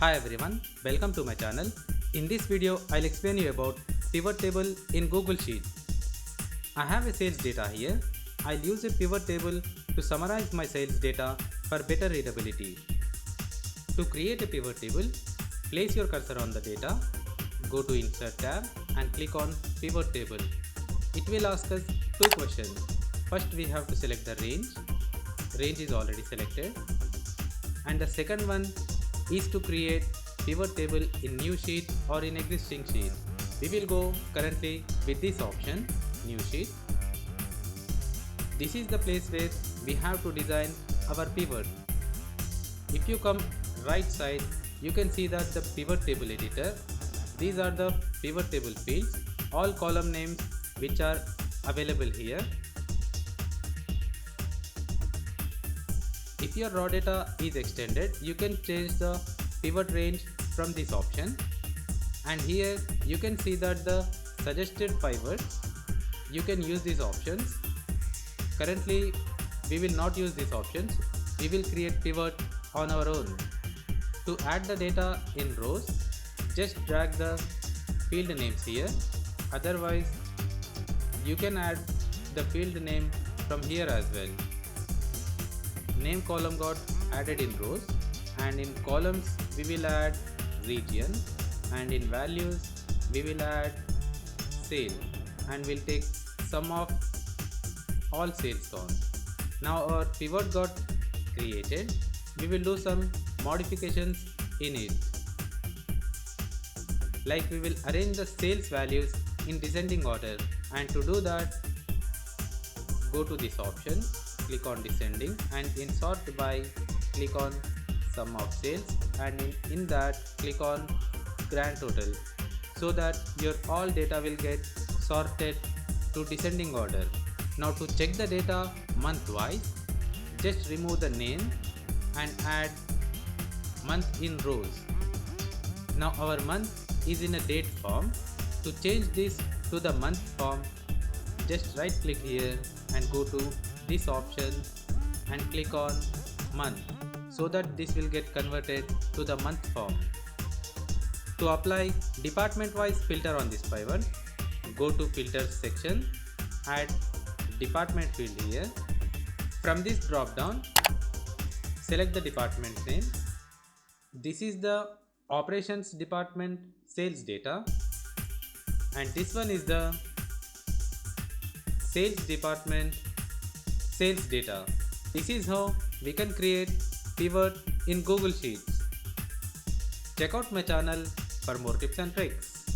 Hi everyone, welcome to my channel. In this video, I'll explain you about pivot table in Google Sheet. I have a sales data here. I'll use a pivot table to summarize my sales data for better readability. To create a pivot table, place your cursor on the data, go to Insert tab and click on Pivot Table. It will ask us two questions. First we have to select the range. Range is already selected. And the second one is to create pivot table in new sheet or in existing sheet. We will go currently with this option, new sheet. This is the place where we have to design our pivot. If you come right side, you can see that the pivot table editor. These are the pivot table fields, all column names which are available here. If your raw data is extended, you can change the pivot range from this option, and here you can see that the suggested pivot, you can use these options. Currently we will not use these options, we will create pivot on our own. To add the data in rows, just drag the field names here, otherwise you can add the field name from here as well. Name column got added in rows, and in columns we will add region, and in values we will add sale, and we'll take sum of all sales count. Now our pivot got created. We will do some modifications in it, like we will arrange the sales values in descending order, and to do that, go to this option, click on descending, and in sort by click on sum of sales, and in that click on grand total, so that your all data will get sorted to descending order. Now to check the data month wise, just remove the name and add month in rows. Now our month is in a date form. To change this to the month form, just right click here and go to this option and click on month, so that this will get converted to the month form. To apply department wise filter on this pivot, go to filters section, add department field here. From this drop down, select the department name. This is the operations department sales data, and this one is the sales department sales data. This is how we can create pivot in Google Sheets. Check out my channel for more tips and tricks.